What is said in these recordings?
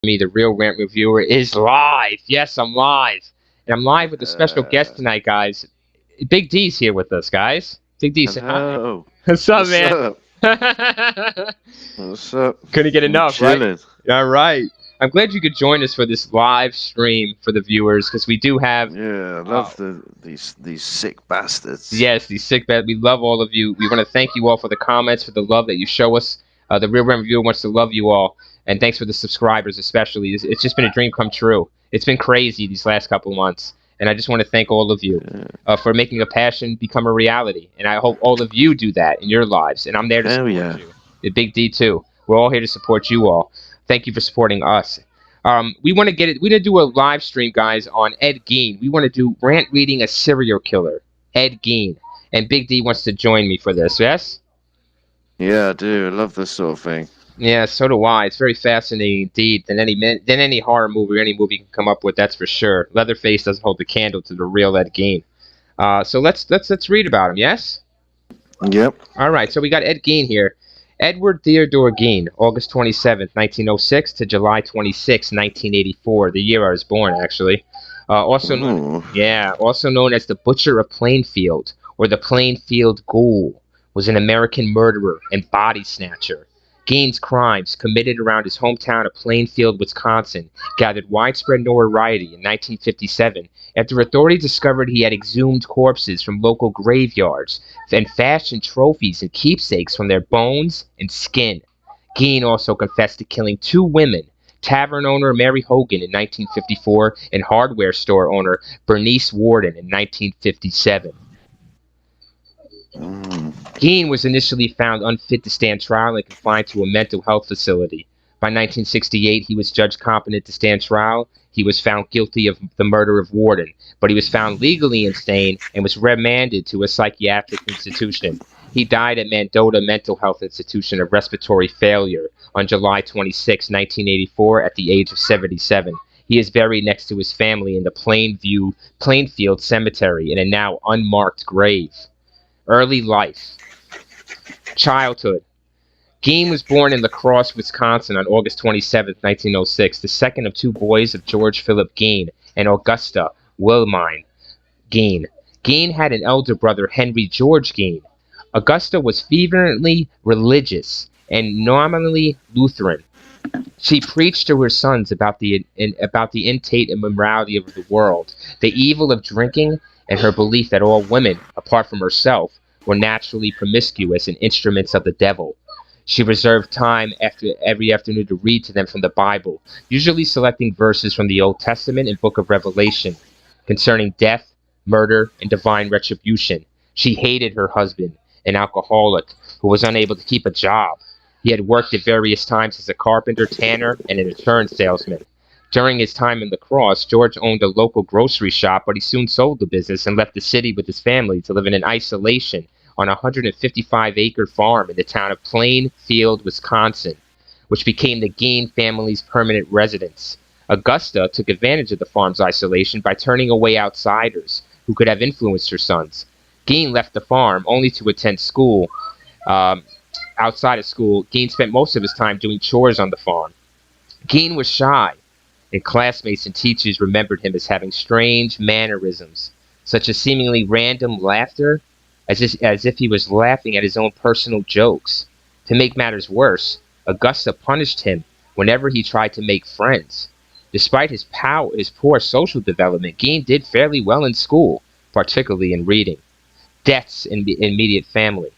Me, the real Rant Reviewer, is live. Yes, I'm live. And I'm live with a special guest tonight, guys. Big D's here with us, guys. Big D, say hi. Hello. What's up, What's man? up? What's up? Couldn't get I'm enough, right? chilling. All right. I'm glad you could join us for this live stream for the viewers, because we do have, Yeah, I love these sick bastards. yes, these sick bad. We love all of you. We want to thank you all for the comments, for the love that you show us. The Real Rant Reviewer wants to love you all. And thanks for the subscribers, especially. It's just been a dream come true. It's been crazy these last couple of months. And I just want to thank all of you for making a passion become a reality. And I hope all of you do that in your lives. And I'm there to Hell support yeah. you. The Big D, too. We're all here to support you all. Thank you for supporting us. We want to get it. We're going to do a live stream, guys, on Ed Gein. We want to do Rant Reading a Serial Killer, Ed Gein. And Big D wants to join me for this, yes? Yeah, I do. I love this sort of thing. Yeah, so do I. It's very fascinating indeed than any horror movie or any movie you can come up with. That's for sure. Leatherface doesn't hold the candle to the real Ed Gein. So let's read about him. Yes. Yep. All right. So we got Ed Gein here. Edward Theodore Gein, August 27th, 1906 to July 26, 1984, the year I was born, actually. Also known as the Butcher of Plainfield or the Plainfield Ghoul, was an American murderer and body snatcher. Gein's crimes, committed around his hometown of Plainfield, Wisconsin, gathered widespread notoriety in 1957 after authorities discovered he had exhumed corpses from local graveyards and fashioned trophies and keepsakes from their bones and skin. Gein also confessed to killing two women, tavern owner Mary Hogan in 1954 and hardware store owner Bernice Warden in 1957. Gein was initially found unfit to stand trial and confined to a mental health facility. By 1968, he was judged competent to stand trial. He was found guilty of the murder of Warden, but he was found legally insane and was remanded to a psychiatric institution. He died at Mendota Mental Health Institution of respiratory failure on July 26, 1984, at the age of 77. He is buried next to his family in the Plainfield Cemetery in a now unmarked grave. Early life. Childhood. Gein was born in La Crosse, Wisconsin on August 27, 1906, the second of two boys of George Philip Gein and Augusta Wilhelmine Gein. Gein had an elder brother, Henry George Gein. Augusta was fervently religious and nominally Lutheran. She preached to her sons about the intate immorality of the world, the evil of drinking, and her belief that all women, apart from herself, were naturally promiscuous and instruments of the devil. She reserved time every afternoon to read to them from the Bible, usually selecting verses from the Old Testament and Book of Revelation concerning death, murder, and divine retribution. She hated her husband, an alcoholic who was unable to keep a job. He had worked at various times as a carpenter, tanner, and an insurance salesman. During his time in La Crosse, George owned a local grocery shop, but he soon sold the business and left the city with his family to live in isolation on a 155-acre farm in the town of Plainfield, Wisconsin, which became the Gein family's permanent residence. Augusta took advantage of the farm's isolation by turning away outsiders who could have influenced her sons. Gein left the farm only to attend school. Outside of school, Gein spent most of his time doing chores on the farm. Gein was shy, and classmates and teachers remembered him as having strange mannerisms, such as seemingly random laughter, as if he was laughing at his own personal jokes. To make matters worse, Augusta punished him whenever he tried to make friends. Despite his poor social development, Gein did fairly well in school, particularly in reading. Deaths in the immediate family.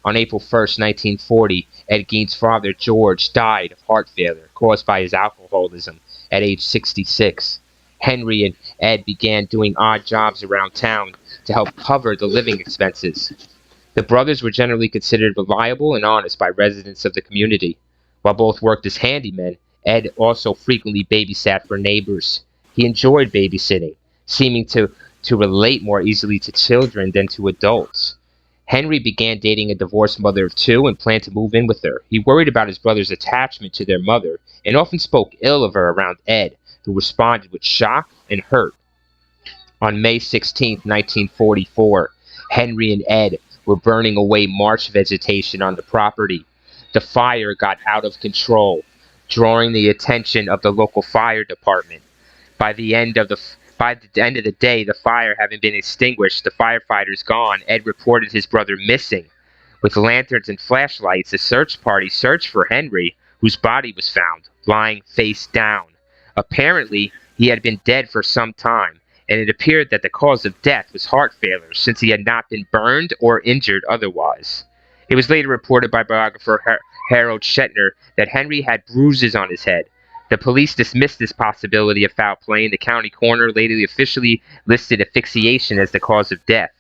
On April 1st, 1940, Ed Gein's father, George, died of heart failure caused by his alcoholism at age 66. Henry and Ed began doing odd jobs around town to help cover the living expenses. The brothers were generally considered reliable and honest by residents of the community. While both worked as handymen, Ed also frequently babysat for neighbors. He enjoyed babysitting, seeming to relate more easily to children than to adults. Henry began dating a divorced mother of two and planned to move in with her. He worried about his brother's attachment to their mother and often spoke ill of her around Ed, who responded with shock and hurt. On May 16, 1944, Henry and Ed were burning away marsh vegetation on the property. The fire got out of control. drawing the attention of the local fire department. By the end of the day, the fire having been extinguished, the firefighters gone, Ed reported his brother missing. With lanterns and flashlights, a search party searched for Henry, whose body was found, lying face down. Apparently, he had been dead for some time, and it appeared that the cause of death was heart failure, since he had not been burned or injured otherwise. It was later reported by biographer Harold Shetner that Henry had bruises on his head. The police dismissed this possibility of foul play, and the county coroner later officially listed asphyxiation as the cause of death.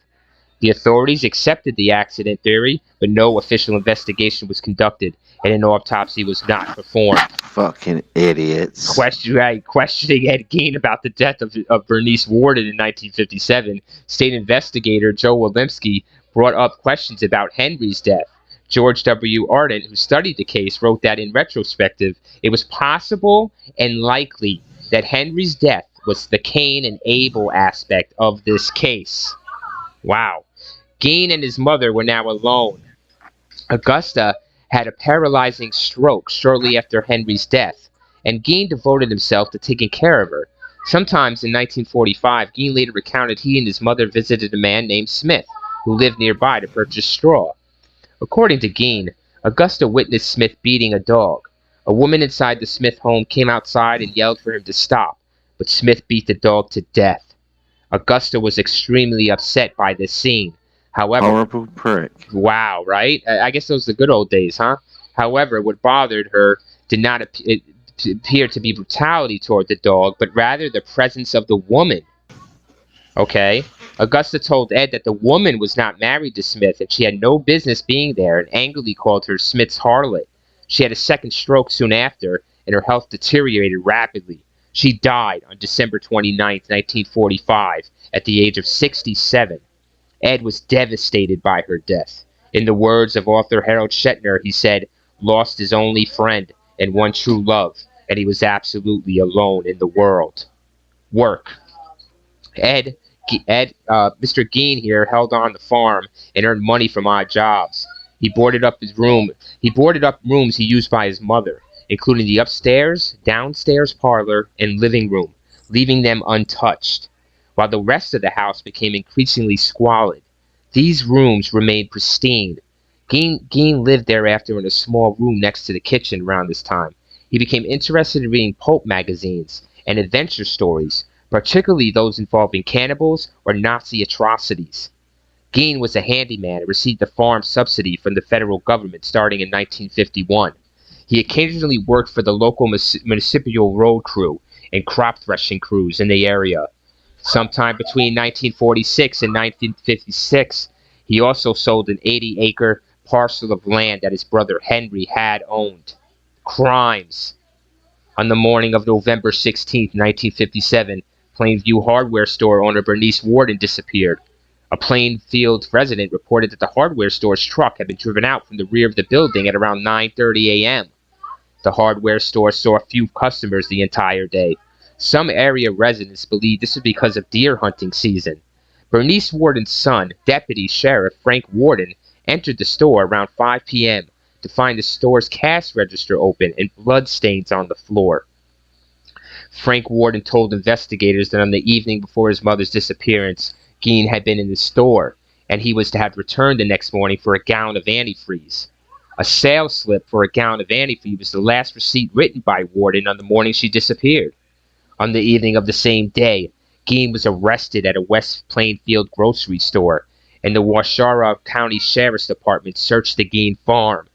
The authorities accepted the accident theory, but no official investigation was conducted, and an autopsy was not performed. Fucking idiots. Questioning Ed Gein about the death of Bernice Worden in 1957, state investigator Joe Wolimski brought up questions about Henry's death. George W. Ardent, who studied the case, wrote that in retrospective, it was possible and likely that Henry's death was the Cain and Abel aspect of this case. Wow. Gein and his mother were now alone. Augusta had a paralyzing stroke shortly after Henry's death, and Gein devoted himself to taking care of her. Sometimes in 1945, Gein later recounted he and his mother visited a man named Smith, who lived nearby, to purchase straw. According to Gein, Augusta witnessed Smith beating a dog. A woman inside the Smith home came outside and yelled for him to stop, but Smith beat the dog to death. Augusta was extremely upset by this scene. However, horrible prick. Wow, right? I guess those are the good old days, huh? However, what bothered her did not appear to be brutality toward the dog, but rather the presence of the woman. Okay? Augusta told Ed that the woman was not married to Smith and she had no business being there, and angrily called her Smith's harlot. She had a second stroke soon after, and her health deteriorated rapidly. She died on December 29, 1945, at the age of 67. Ed was devastated by her death. In the words of author Harold Shetner, he said, "Lost his only friend and one true love, and he was absolutely alone in the world." Work. Mr. Gein here held on the farm and earned money from odd jobs. He boarded up rooms he used by his mother, including the upstairs, downstairs parlor, and living room, leaving them untouched. While the rest of the house became increasingly squalid, these rooms remained pristine. Gein lived thereafter in a small room next to the kitchen around this time. He became interested in reading pulp magazines and adventure stories, particularly those involving cannibals or Nazi atrocities. Gein was a handyman and received a farm subsidy from the federal government starting in 1951. He occasionally worked for the local municipal road crew and crop threshing crews in the area. Sometime between 1946 and 1956, he also sold an 80-acre parcel of land that his brother Henry had owned. Crimes. On the morning of November 16, 1957, Plainview hardware store owner Bernice Worden disappeared. A Plainfield resident reported that the hardware store's truck had been driven out from the rear of the building at around 9:30 a.m. The hardware store saw few customers the entire day. Some area residents believed this was because of deer hunting season. Bernice Worden's son, Deputy Sheriff Frank Worden, entered the store around 5 p.m. to find the store's cash register open and bloodstains on the floor. Frank Worden told investigators that on the evening before his mother's disappearance, Gein had been in the store, and he was to have returned the next morning for a gallon of antifreeze. A sales slip for a gallon of antifreeze was the last receipt written by Worden on the morning she disappeared. On the evening of the same day, Gein was arrested at a West Plainfield grocery store, and the Waushara County Sheriff's Department searched the Gein farm.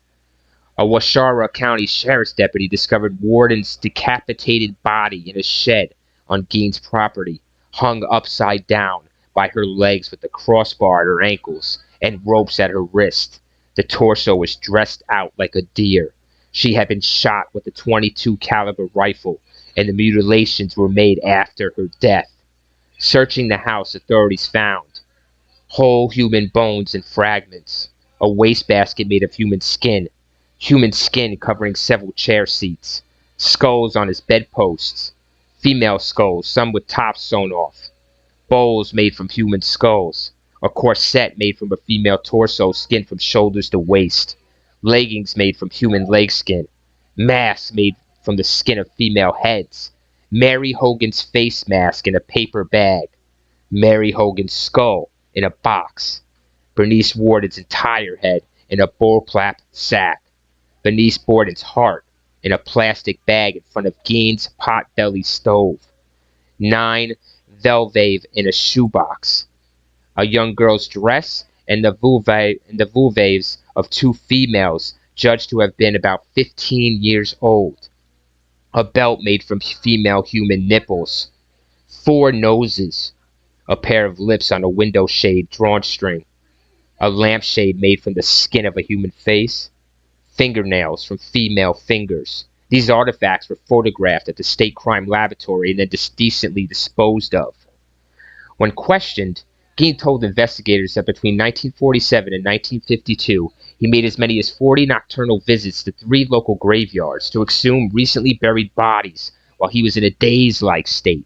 A Waushara County Sheriff's deputy discovered Worden's decapitated body in a shed on Gein's property, hung upside down by her legs with a crossbar at her ankles and ropes at her wrist. The torso was dressed out like a deer. She had been shot with a .22 caliber rifle, and the mutilations were made after her death. Searching the house, authorities found whole human bones and fragments, a wastebasket made of human skin covering several chair seats, skulls on his bedposts, female skulls, some with tops sewn off, bowls made from human skulls, a corset made from a female torso, skin from shoulders to waist, leggings made from human leg skin, masks made from the skin of female heads. Mary Hogan's face mask in a paper bag. Mary Hogan's skull in a box. Bernice Worden's entire head in a bullcrap sack. Bernice Borden's heart in a plastic bag in front of Gein's pot-belly stove. 9 Velvave in a shoebox. A young girl's dress and the vulvaes of 2 females judged to have been about 15 years old. A belt made from female human nipples. 4 noses. A pair of lips on a window shade drawn string. A lampshade made from the skin of a human face. Fingernails from female fingers. These artifacts were photographed at the State Crime Laboratory and then decently disposed of. When questioned, Gein told investigators that between 1947 and 1952, he made as many as 40 nocturnal visits to 3 local graveyards to exhume recently buried bodies while he was in a daze-like state.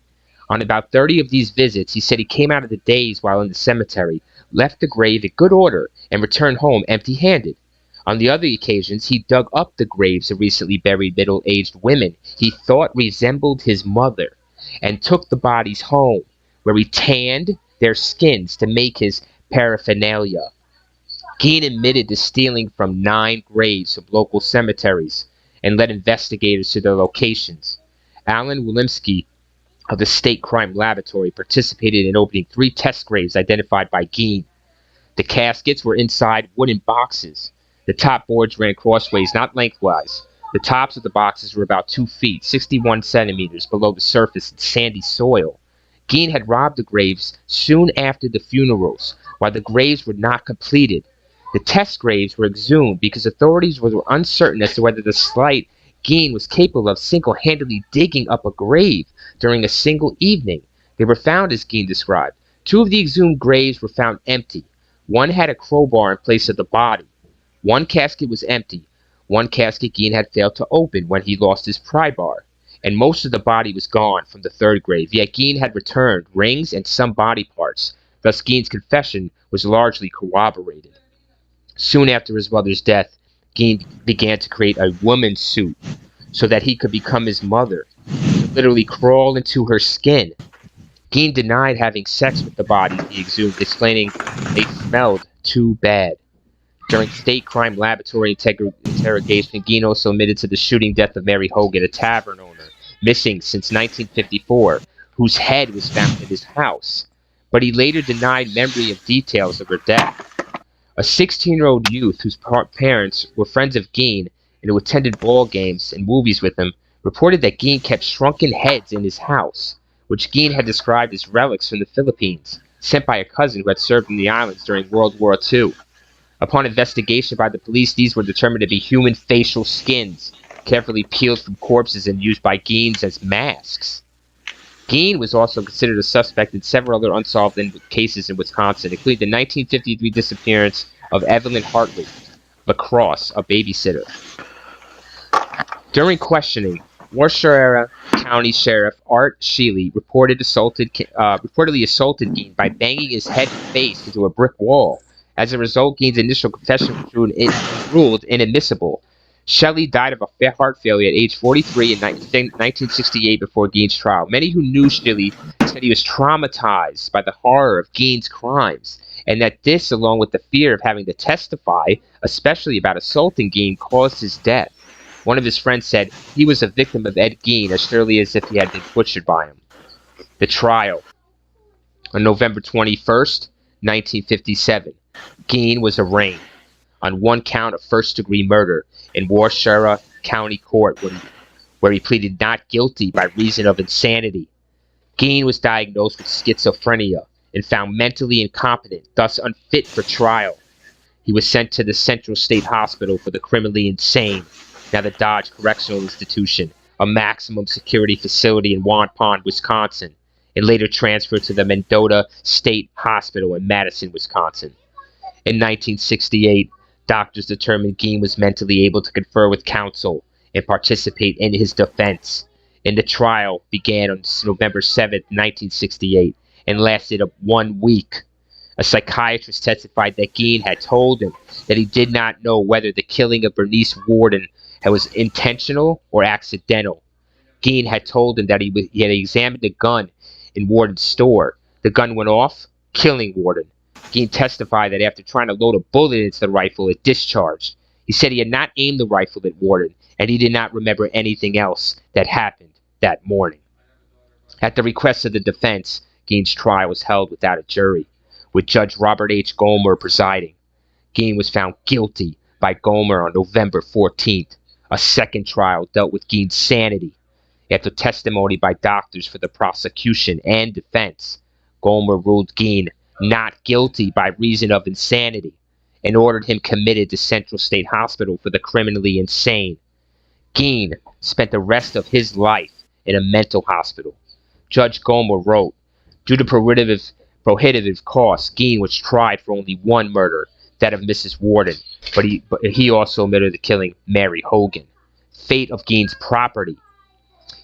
On about 30 of these visits, he said he came out of the daze while in the cemetery, left the grave in good order, and returned home empty-handed. On the other occasions, he dug up the graves of recently buried middle-aged women he thought resembled his mother, and took the bodies home, where he tanned their skins to make his paraphernalia. Gein admitted to stealing from 9 graves of local cemeteries and led investigators to their locations. Alan Wilimski of the State Crime Laboratory participated in opening 3 test graves identified by Gein. The caskets were inside wooden boxes. The top boards ran crossways, not lengthwise. The tops of the boxes were about 2 feet, 61 centimeters below the surface in sandy soil. Gein had robbed the graves soon after the funerals, while the graves were not completed. The test graves were exhumed because authorities were uncertain as to whether the slight Gein was capable of single-handedly digging up a grave during a single evening. They were found as Gein described. 2 of the exhumed graves were found empty. One had a crowbar in place of the body. 1 casket was empty. 1 casket Gein had failed to open when he lost his pry bar, and most of the body was gone from the 3rd grave, yet Gein had returned rings and some body parts. Thus Gein's confession was largely corroborated. Soon after his mother's death, Gein began to create a woman's suit so that he could become his mother, to literally crawl into her skin. Gein denied having sex with the bodies he exhumed, explaining they smelled too bad. During State Crime Laboratory interrogation, Gein also admitted to the shooting death of Mary Hogan, a tavern owner, missing since 1954, whose head was found in his house, but he later denied memory of details of her death. A 16-year-old youth whose parents were friends of Gein and who attended ball games and movies with him reported that Gein kept shrunken heads in his house, which Gein had described as relics from the Philippines, sent by a cousin who had served in the islands during World War II. Upon investigation by the police, these were determined to be human facial skins, carefully peeled from corpses and used by Gein as masks. Gein was also considered a suspect in several other unsolved cases in Wisconsin, including the 1953 disappearance of Evelyn Hartley, Lacrosse, a babysitter. During questioning, Washoe County Sheriff Art Sheely reportedly assaulted Gein by banging his head and face into a brick wall. As a result, Gein's initial confession was ruled inadmissible. Shelley died of a heart failure at age 43 in 1968 before Gein's trial. Many who knew Shelley said he was traumatized by the horror of Gein's crimes, and that this, along with the fear of having to testify, especially about assaulting Gein, caused his death. One of his friends said he was a victim of Ed Gein as surely as if he had been butchered by him. The trial. On November 21st, 1957, Gein was arraigned on 1 count of first-degree murder in Washoe County Court, where he pleaded not guilty by reason of insanity. Gein was diagnosed with schizophrenia and found mentally incompetent, thus unfit for trial. He was sent to the Central State Hospital for the Criminally Insane, now the Dodge Correctional Institution, a maximum security facility in Waupun, Wisconsin, and later transferred to the Mendota State Hospital in Madison, Wisconsin. In 1968, doctors determined Gein was mentally able to confer with counsel and participate in his defense. And the trial began on November 7, 1968, and lasted 1 week. A psychiatrist testified that Gein had told him that he did not know whether the killing of Bernice Worden was intentional or accidental. Gein had told him that he had examined the gun in Worden's store. The gun went off, killing Worden. Gein testified that after trying to load a bullet into the rifle, it discharged. He said he had not aimed the rifle at Worden, and he did not remember anything else that happened that morning. At the request of the defense, Gein's trial was held without a jury, with Judge Robert H. Gomer presiding. Gein was found guilty by Gomer on November 14th. A second trial dealt with Gein's sanity. After testimony by doctors for the prosecution and defense, Gomer ruled Gein not guilty by reason of insanity and ordered him committed to Central State Hospital for the criminally insane. Gein spent the rest of his life in a mental hospital. Judge Gomer wrote, due to prohibitive costs, Gein was tried for only one murder, that of Mrs. Worden, but he also admitted to killing Mary Hogan. Fate of Gein's property.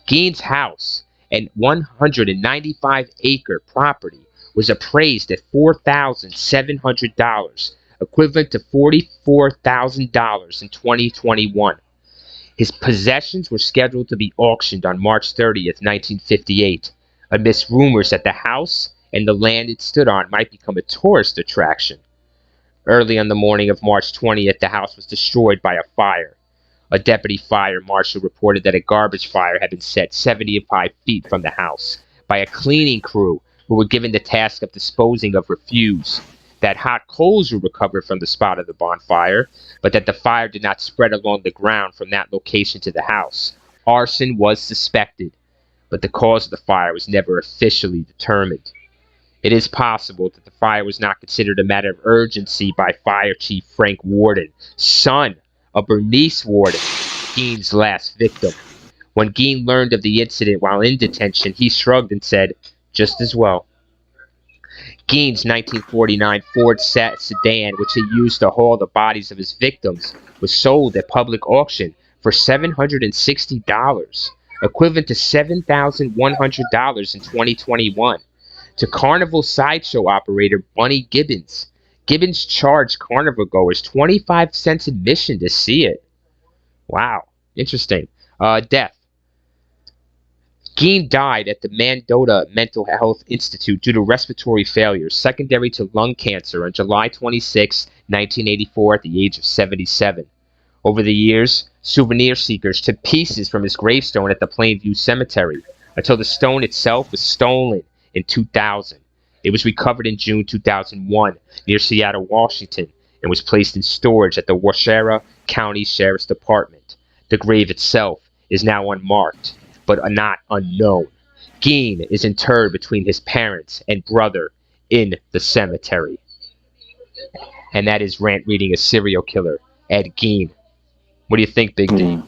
Gein's house and 195-acre property was appraised at $4,700, equivalent to $44,000 in 2021. His possessions were scheduled to be auctioned on March 30th, 1958, amidst rumors that the house and the land it stood on might become a tourist attraction. Early on the morning of March 20th, the house was destroyed by a fire. A deputy fire marshal reported that a garbage fire had been set 75 feet from the house by a cleaning crew who were given the task of disposing of refuse. That hot coals were recovered from the spot of the bonfire, but that the fire did not spread along the ground from that location to the house. Arson was suspected, but the cause of the fire was never officially determined. It is possible that the fire was not considered a matter of urgency by Fire Chief Frank Worden, son of Bernice Worden, Gein's last victim. When Gein learned of the incident while in detention, he shrugged and said, just as well. Gein's 1949 Ford sedan, which he used to haul the bodies of his victims, was sold at public auction for $760, equivalent to $7,100 in 2021, to Carnival sideshow operator Bunny Gibbons. Gibbons charged carnival goers 25 cents admission to see it. Wow, interesting. Death. Gein died at the Mendota Mental Health Institute due to respiratory failure secondary to lung cancer on July 26, 1984 at the age of 77. Over the years, souvenir seekers took pieces from his gravestone at the Plainview Cemetery until the stone itself was stolen in 2000. It was recovered in June 2001 near Seattle, Washington, and was placed in storage at the Washoe County Sheriff's Department. The grave itself is now unmarked, but not unknown. Gein is interred between his parents and brother in the cemetery. And that is Rant reading a serial killer, Ed Gein. What do you think, Big D?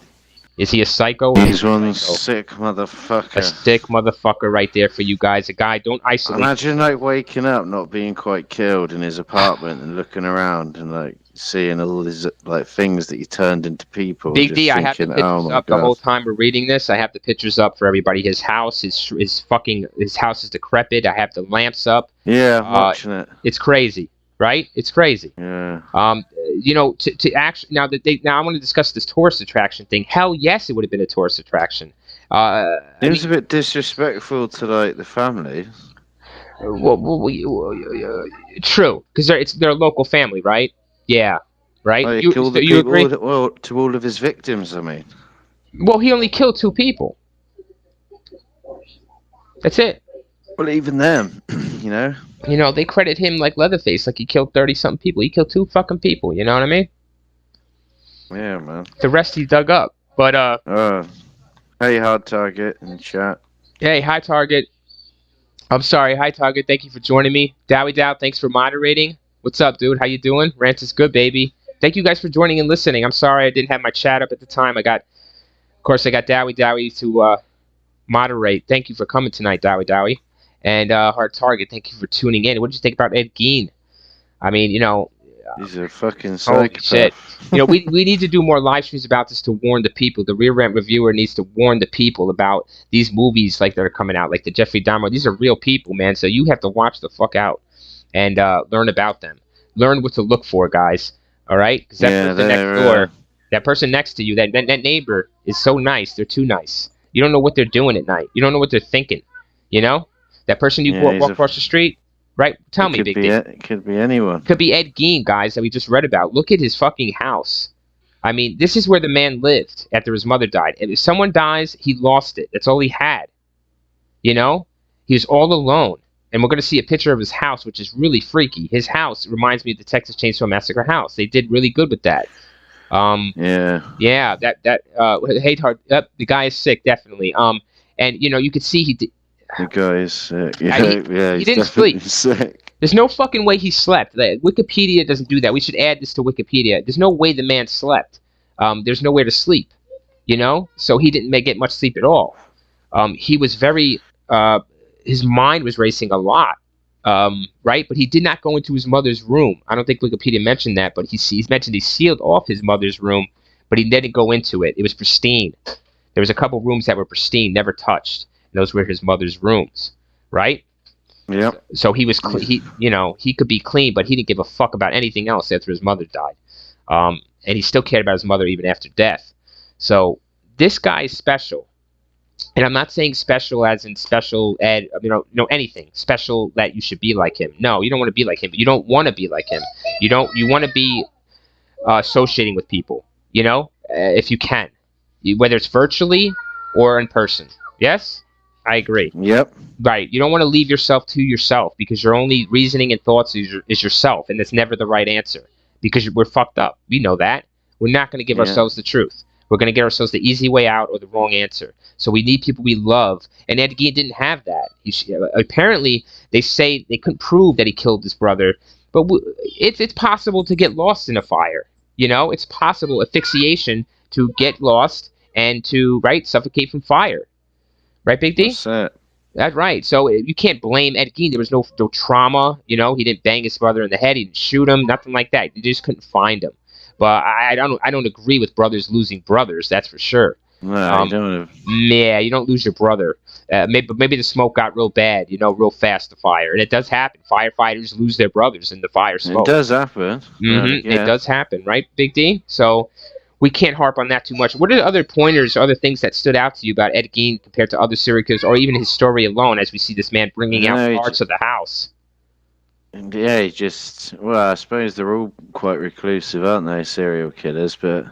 Is he a psycho? He's one sick motherfucker. A sick motherfucker right there for you guys. A guy, don't isolate. Imagine like waking up not being quite killed in his apartment and looking around and like seeing all these like things that he turned into people. Big D, I have the pictures up the whole time we're reading this. I have the pictures up for everybody. His house, his house is decrepit. I have the lamps up. Yeah, I'm watching it. It's crazy, right? It's crazy. Yeah. You know, to actually now I want to discuss this tourist attraction thing. Hell yes, it would have been a tourist attraction. It was a bit disrespectful to like the family. True, because they're a local family, right? Yeah, right. Like, You agree? To all of his victims, I mean. Well, he only killed 2 people. That's it. Well, even them, you know. You know, they credit him like Leatherface, like he killed 30-something people. He killed 2 fucking people. You know what I mean? Yeah, man. The rest he dug up. But hey, Hard Target in the chat. Hey, hi Target. I'm sorry, hi Target. Thank you for joining me. Dowie Dow, thanks for moderating. What's up, dude? How you doing? Rant is good, baby. Thank you guys for joining and listening. I'm sorry I didn't have my chat up at the time. I got Dowie to moderate. Thank you for coming tonight, Dowie. And Hard Target, thank you for tuning in. What did you think about Ed Gein? I mean, you know, he's a fucking psychopath. Shit. You know, we need to do more live streams about this to warn the people. The Rear Rant Reviewer needs to warn the people about these movies like that are coming out, like the Jeffrey Dahmer. These are real people, man. So you have to watch the fuck out. and learn about them. Learn what to look for, guys. All right, because that Yeah, person next door, that person next to you, that neighbor is so nice. They're too nice. You don't know what they're doing at night. You don't know what they're thinking. You know, that person you yeah, walk across the street, right? Tell me, Big D. It could be anyone. Could be Ed Gein, guys, that we just read about. Look at his fucking house. I mean, this is where the man lived after his mother died. And if someone dies, he lost it. That's all he had. You know? He was all alone. And we're going to see a picture of his house, which is really freaky. His house reminds me of the Texas Chainsaw Massacre house. They did really good with that. Yeah. Yeah, hate hard. The guy is sick, definitely. And, you know, you could see he did. The guy is sick. Yeah, he didn't sleep. Sick. There's no fucking way he slept. Wikipedia doesn't do that. We should add this to Wikipedia. There's no way the man slept. There's nowhere to sleep, you know? So he didn't get much sleep at all. He was very, his mind was racing a lot, right? But he did not go into his mother's room. I don't think Wikipedia mentioned that, but he's mentioned he sealed off his mother's room, but he didn't go into it. It was pristine. There was a couple rooms that were pristine, never touched. And those were his mother's rooms, right? Yeah. So he was, he could be clean, but he didn't give a fuck about anything else after his mother died. And he still cared about his mother even after death. So this guy is special. And I'm not saying special as in special ed, anything special that you should be like him. No, you don't want to be like him. But you don't want to be like him. You want to be associating with people, if you can, whether it's virtually or in person. Yes? I agree. Yep. Right. You don't want to leave yourself to yourself because your only reasoning and thoughts is yourself, and that's never the right answer because we're fucked up. We know that. We're not going to give ourselves the truth. We're going to get ourselves the easy way out or the wrong answer. So we need people we love, and Ed Gein didn't have that. Apparently, they say they couldn't prove that he killed his brother, but it's possible to get lost in a fire. It's possible asphyxiation to get lost and to suffocate from fire. Right, Big D? That's it. That's right. So you can't blame Ed Gein. There was no trauma. He didn't bang his brother in the head. He didn't shoot him. Nothing like that. You just couldn't find him. But I don't agree with brothers losing brothers. That's for sure. No, you don't. Yeah, you don't lose your brother. Maybe the smoke got real bad. Real fast. The fire, and it does happen. Firefighters lose their brothers in the fire smoke. It does happen. Mm-hmm. Yeah. It does happen, right, Big D? So we can't harp on that too much. What are the other pointers, other things that stood out to you about Ed Gein compared to other serial killers, or even his story alone, as we see this man bringing out parts of the house? Yeah, I suppose they're all quite reclusive, aren't they, serial killers? But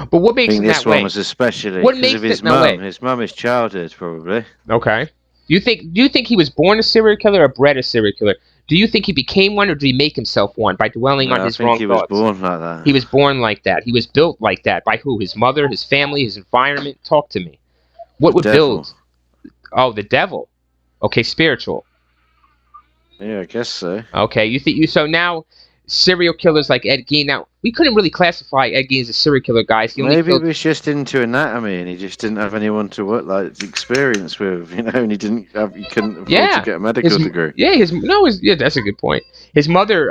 what makes him that way? This one was especially because of his mum. His mum is childhood, probably. Okay. Do you think he was born a serial killer or bred a serial killer? Do you think he became one, or did he make himself one by dwelling on his wrong thoughts? I think he was born like that. He was born like that. He was built like that. By who? His mother, his family, his environment? Talk to me. What would build? Oh, the devil. Okay, spiritual. Yeah, I guess so. Okay, so now serial killers like Ed Gein. Now we couldn't really classify Ed Gein as a serial killer, guys. Maybe he was just into anatomy, and he just didn't have anyone to work experience with, and he couldn't afford to get a medical degree. Yeah, that's a good point. His mother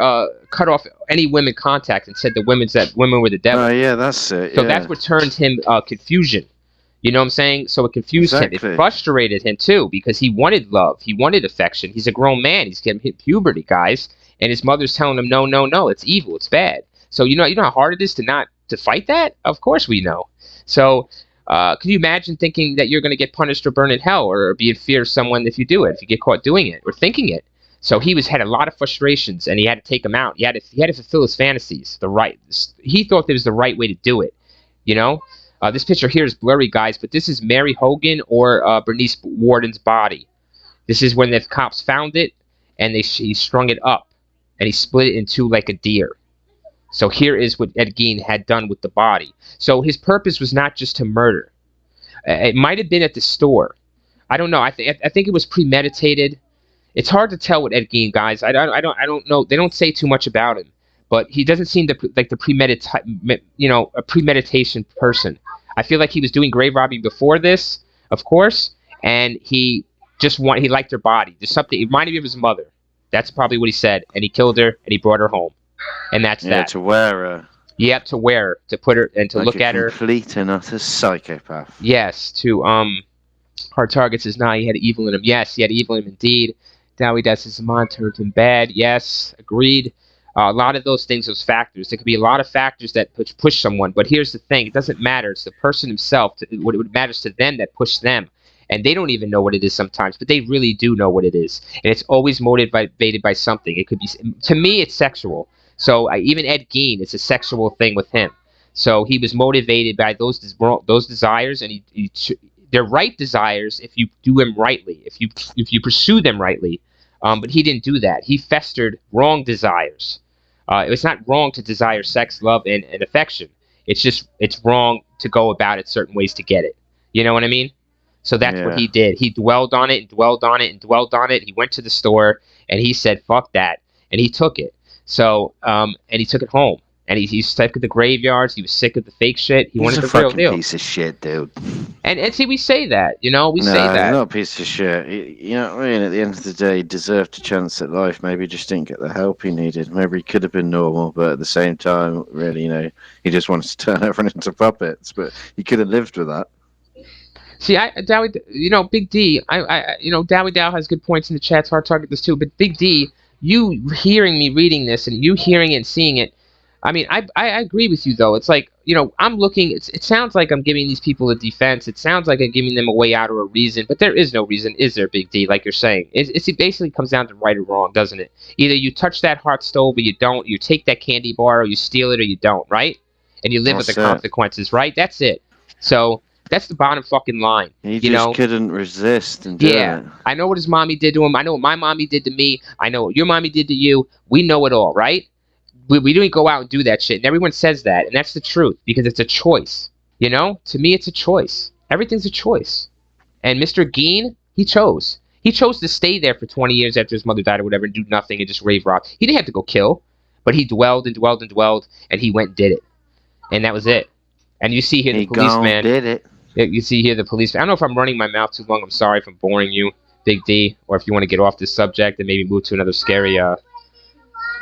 cut off any women contact and said women were the devil. Oh yeah, that's it. So that's what turned him confusion. You know what I'm saying? So it confused him. It frustrated him too because he wanted love. He wanted affection. He's a grown man. He's getting hit puberty, guys. And his mother's telling him, no, it's evil, it's bad. So you know how hard it is to fight that? Of course we know. So can you imagine thinking that you're going to get punished or burn in hell or be in fear of someone if you do it, if you get caught doing it or thinking it? So he had a lot of frustrations, and he had to take them out. He had to fulfill his fantasies. He thought there was the right way to do it. This picture here is blurry, guys, but this is Mary Hogan or Bernice Warden's body. This is when the cops found it, and he strung it up, and he split it in two like a deer. So here is what Ed Gein had done with the body. So his purpose was not just to murder. It might have been at the store. I don't know. I think it was premeditated. It's hard to tell with Ed Gein, guys. I don't know. They don't say too much about him, but he doesn't seem like a premeditation person. I feel like he was doing grave robbing before this, of course, and he liked her body. There's something. It reminded me of his mother. That's probably what he said, and he killed her and he brought her home, and that's that. To wear her. Yeah, to wear her, to put her, and to look at her. Complete and utter psychopath. Yes, Hard Target says, nah, he had evil in him. Yes, he had evil in him indeed. Dowie Dess is monitored and bad. Yes, agreed. A lot of those things, those factors. There could be a lot of factors that push someone, but here's the thing: it doesn't matter. It's the person himself. What it matters to them that push them, and they don't even know what it is sometimes, but they really do know what it is, and it's always motivated by something. It could be, to me, it's sexual. So even Ed Gein, it's a sexual thing with him. So he was motivated by those desires, and they're right desires if you do them rightly, if you pursue them rightly. But he didn't do that. He festered wrong desires. It's not wrong to desire sex, love, and affection. It's wrong to go about it certain ways to get it. You know what I mean? So that's what he did. He dwelled on it and dwelled on it and dwelled on it. He went to the store and he said, "Fuck that," and he took it. So and he took it home. And he's sick of the graveyards. He was sick of the fake shit. He wanted the real deal. He's a fucking piece of shit, dude. And see, we say that, you know, say that. No, he's not a piece of shit. You know what I mean? At the end of the day, he deserved a chance at life. Maybe he just didn't get the help he needed. Maybe he could have been normal, but at the same time, really, you know, he just wanted to turn everyone into puppets. But he could have lived with that. See, Dowie, you know, Big D, you know, Dowie Dow has good points in the chat. It's hard to target this too. But Big D, you hearing me reading this and you hearing it and seeing it, I mean, I agree with you, though. It's like, you know, I'm looking, it sounds like I'm giving these people a defense. It sounds like I'm giving them a way out or a reason, but there is no reason, is there, Big D, like you're saying? It basically comes down to right or wrong, doesn't it? Either you touch that hot stove or you don't, you take that candy bar or you steal it or you don't, right? And you live with the consequences, right? That's it. So that's the bottom fucking line. He just couldn't resist and do it. I know what his mommy did to him. I know what my mommy did to me. I know what your mommy did to you. We know it all, right? We don't go out and do that shit. And everyone says that. And that's the truth. Because it's a choice. You know? To me, it's a choice. Everything's a choice. And Mr. Gein, he chose. He chose to stay there for 20 years after his mother died or whatever and do nothing and just rave rock. He didn't have to go kill. But he dwelled and dwelled and dwelled. And he went and did it. And that was it. And you see here the policeman. Did it. You see here the policeman. I don't know if I'm running my mouth too long. I'm sorry if I'm boring you, Big D. Or if you want to get off this subject and maybe move to another scary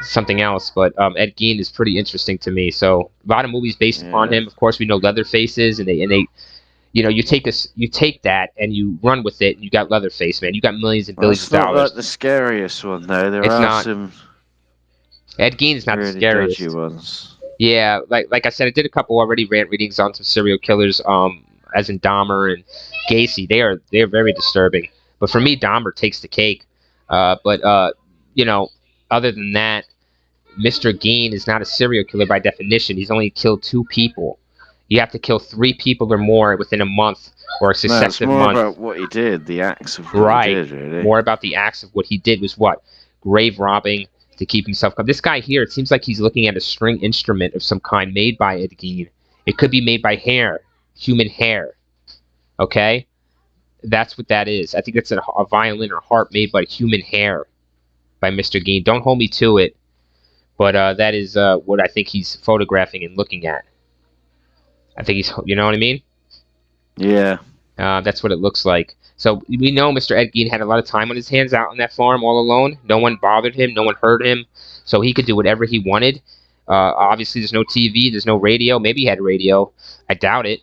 something else, but Ed Gein is pretty interesting to me. So a lot of movies based upon him. Of course, we know Leatherfaces, and they, you know, you take that and you run with it, and you got Leatherface, man. You got millions and billions of dollars. It's not like the scariest one though. There are some. Ed Gein is not really the scariest. Dodgy ones. Yeah, like I said, I did a couple already rant readings on some serial killers, as in Dahmer and Gacy. They are very disturbing. But for me, Dahmer takes the cake. But you know, other than that, Mr. Gein is not a serial killer by definition. He's only killed 2 people. You have to kill 3 people or more within a month or a successive month. It's more about what he did, the acts of what he did, really. More about the acts of what he did was what? Grave robbing to keep himself covered. This guy here, it seems like he's looking at a string instrument of some kind made by Ed Gein. It could be made by hair, human hair. Okay? That's what that is. I think it's a violin or harp made by human hair by Mr. Gein. Don't hold me to it. But that is what I think he's photographing and looking at. I think he's, you know what I mean? Yeah. That's what it looks like. So we know Mr. Ed Gein had a lot of time on his hands out on that farm all alone. No one bothered him. No one hurt him. So he could do whatever he wanted. Obviously, there's no TV. There's no radio. Maybe he had radio. I doubt it.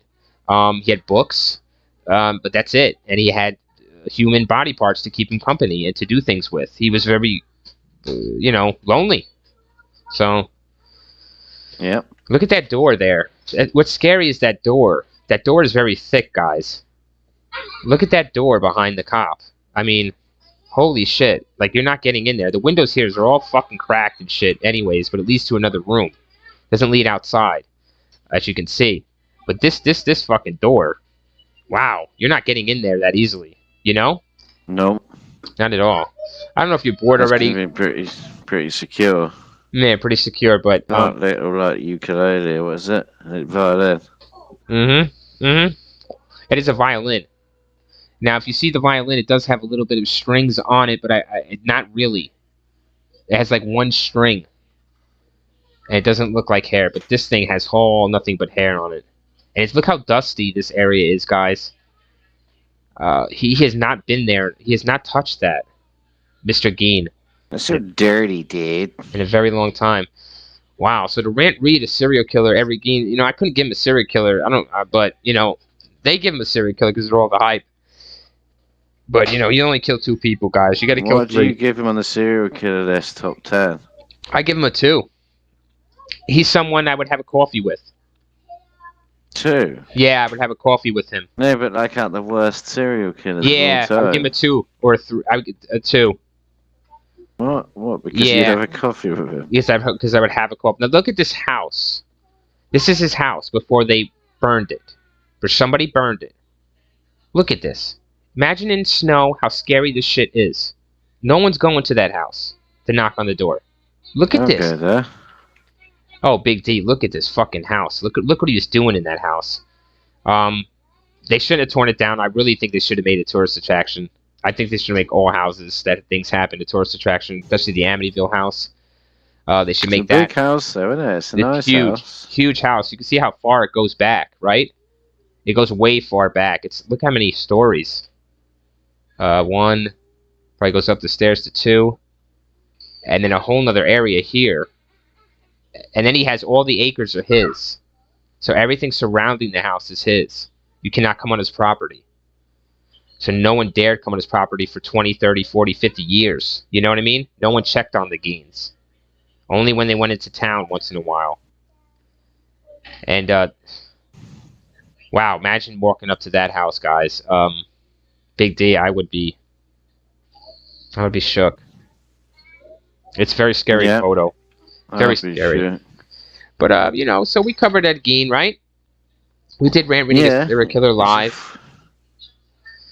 He had books. But that's it. And he had human body parts to keep him company and to do things with. He was very, you know, lonely. So, yeah. Look at that door there. What's scary is that door. That door is very thick, guys. Look at that door behind the cop. I mean, holy shit. Like, you're not getting in there. The windows here are all fucking cracked and shit anyways, but it leads to another room. Doesn't lead outside, as you can see. But this fucking door, wow. You're not getting in there that easily. You know? No. Not at all. I don't know if you're bored already. It's pretty secure. Yeah, pretty secure, but little like ukulele, what is it? Violin. It is a violin. Now, if you see the violin, it does have a little bit of strings on it, but not really. It has like one string, and it doesn't look like hair. But this thing has nothing but hair on it, and look how dusty this area is, guys. He has not been there. He has not touched that, Mr. Gein. That's so dirty, dude. In a very long time. Wow. So to rant read a serial killer every Gein, you know, I couldn't give him a serial killer. But you know, they give him a serial killer because they're all the hype. But, you only kill 2 people, guys. You got to kill What do you 3. give him on the serial killer list, top 10? I give him a 2. He's someone I would have a coffee with. 2? Yeah, I would have a coffee with him. No, but like out the worst serial killers of all Yeah, time. I would give him a 2 or a 3. I would get a 2. What? Because Yeah. you'd have a coffee with him? Yes, because I would have a coffee. Now look at this house. This is his house before they burned it. Or somebody burned it. Look at this. Imagine in snow how scary this shit is. No one's going to that house to knock on the door. Look at this. Go there. Oh, Big D, look at this fucking house. Look what he was doing in that house. They shouldn't have torn it down. I really think they should have made it a tourist attraction. I think they should make all houses that things happen a tourist attraction, especially the Amityville house. They should make that. It's a big house, though, isn't it? It's a nice huge, house. huge house. You can see how far it goes back, right? It goes way far back. Look how many stories. 1, probably goes up the stairs to 2, and then a whole nother area here. And then he has all the acres are his, so everything surrounding the house is his. You cannot come on his property. So no one dared come on his property for 20, 30, 40, 50 years. You know what I mean? No one checked on the Geins. Only when they went into town once in a while. And, wow, imagine walking up to that house, guys. Big D, I would be shook. It's a very scary photo. Very scary. Sure. But, so we covered Ed Gein, right? We did Rant Reading a Serial Killer live.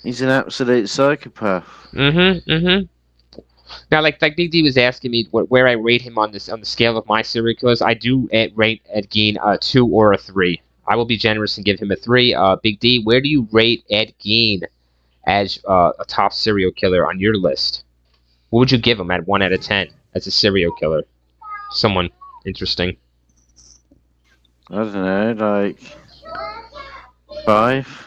He's an absolute psychopath. Now, like Big D was asking me where I rate him on the scale of my serial killers. I do rate Ed Gein a 2 or a 3. I will be generous and give him a 3. Big D, where do you rate Ed Gein as a top serial killer on your list? What would you give him at 1 out of 10 as a serial killer? Someone interesting. I don't know, like 5.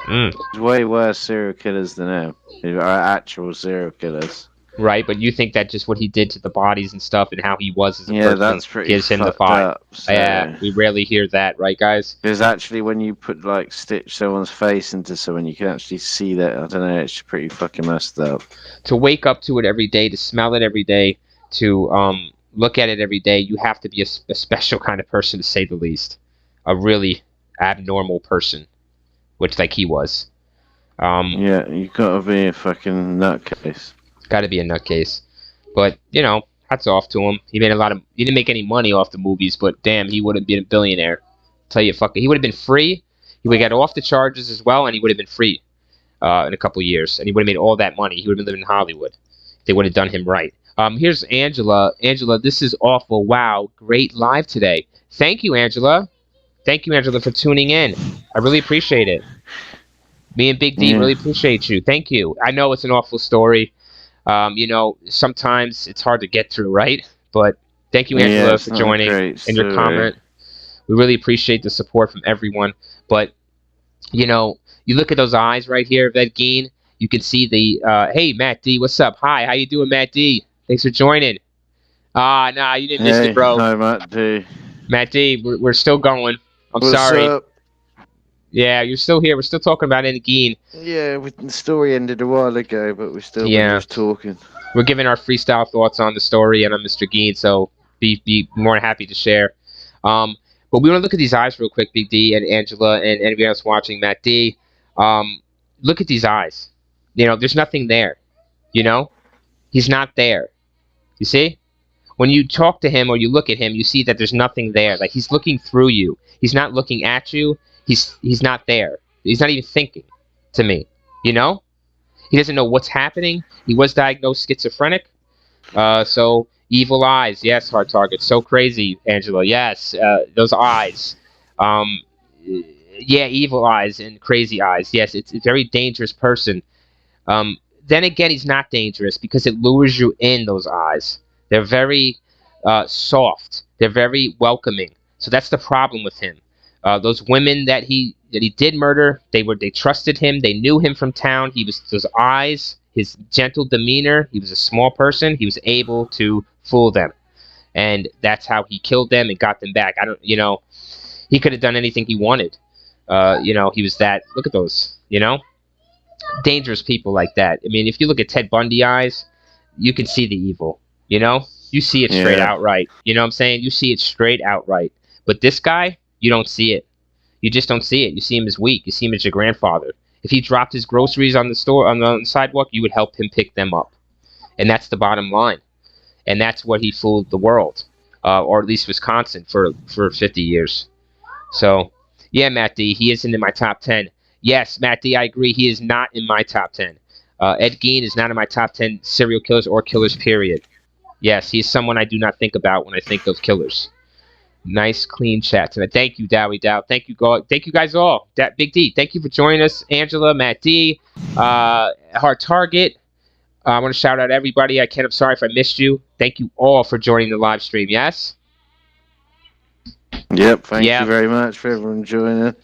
There's way worse serial killers than him. Who are actual serial killers. Right, but you think that just what he did to the bodies and stuff and how he was as a person that's pretty gives him the 5. Up, so. Yeah, we rarely hear that, right, guys? Because actually, when you stitch someone's face into someone, you can actually see that. I don't know, it's pretty fucking messed up. To wake up to it every day, to smell it every day, to look at it every day, you have to be a special kind of person, to say the least. A really abnormal person, which like he was. Yeah, you gotta be a fucking nutcase. Got to be a nutcase. But, hats off to him. He didn't make any money off the movies, but damn, he would have been a billionaire. Tell you, he would have been free. He would have got off the charges as well, and he would have been free in a couple of years. And he would have made all that money. He would have been living in Hollywood. They would have done him right. Here's Angela. Angela, this is awful. Wow, great live today. Thank you, Angela. Thank you, Angela, for tuning in. I really appreciate it. Me and Big D really appreciate you. Thank you. I know it's an awful story. Sometimes it's hard to get through, right? But thank you, Angela, for joining and your comment. We really appreciate the support from everyone. But, you look at those eyes right here of Ed Gein. You can see the, hey, Matt D, what's up? Hi, how you doing, Matt D? Thanks for joining. Nah, you didn't miss it, bro. Hi, Matt D. Matt D, we're still going. What's sorry. Up? Yeah, you're still here. We're still talking about Ed Gein. Yeah, the story ended a while ago, but we're still just talking. We're giving our freestyle thoughts on the story and on Mr. Gein, so be more than happy to share. But we want to look at these eyes real quick, Big D and Angela and anybody else watching, Matt D. Look at these eyes. There's nothing there. He's not there. You see? When you talk to him or you look at him, you see that there's nothing there. Like, he's looking through you. He's not looking at you. He's not there. He's not even thinking, to me. He doesn't know what's happening. He was diagnosed schizophrenic. So, evil eyes. Yes, hard target. So crazy, Angela. Yes, those eyes. Yeah, evil eyes and crazy eyes. Yes, it's a very dangerous person. Then again, he's not dangerous because it lures you in, those eyes. They're very soft. They're very welcoming. So that's the problem with him. Those women that he did murder, they trusted him. They knew him from town. Those eyes, his gentle demeanor. He was a small person. He was able to fool them, and that's how he killed them and got them back. He could have done anything he wanted. He was that. Look at those. dangerous people like that. I mean, if you look at Ted Bundy eyes, you can see the evil. You know, you see it straight Yeah. outright. You know what I'm saying? You see it straight outright. But this guy, you don't see it. You just don't see it. You see him as weak. You see him as your grandfather. If he dropped his groceries on the store on the sidewalk, you would help him pick them up, and that's the bottom line. And that's what he fooled the world, or at least Wisconsin for 50 years. So, yeah, Matt D, he isn't in my top 10. Yes, Matt D, I agree. He is not in my top 10. Ed Gein is not in my top 10 serial killers or killers, period. Yes, he's someone I do not think about when I think of killers. Nice, clean chat tonight. Thank you, Dowie Dow. Thank you, thank you guys all. Big D, thank you for joining us. Angela, Matt D, Hard Target. I want to shout out everybody. I'm sorry if I missed you. Thank you all for joining the live stream. Yes? Yep. Thank you very much for everyone joining.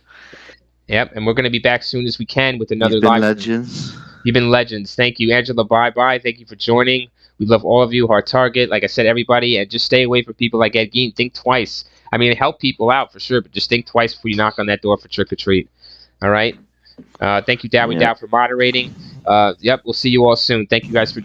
Yep, and we're going to be back soon as we can with another You've been live legends. You've been legends. Thank you, Angela. Bye-bye. Thank you for joining. We love all of you. Hard Target. Like I said, everybody, and just stay away from people like Ed Gein. Think twice. I mean, help people out for sure, but just think twice before you knock on that door for trick-or-treat. All right? Thank you, Dowie Dow, for moderating. Yep, we'll see you all soon. Thank you guys for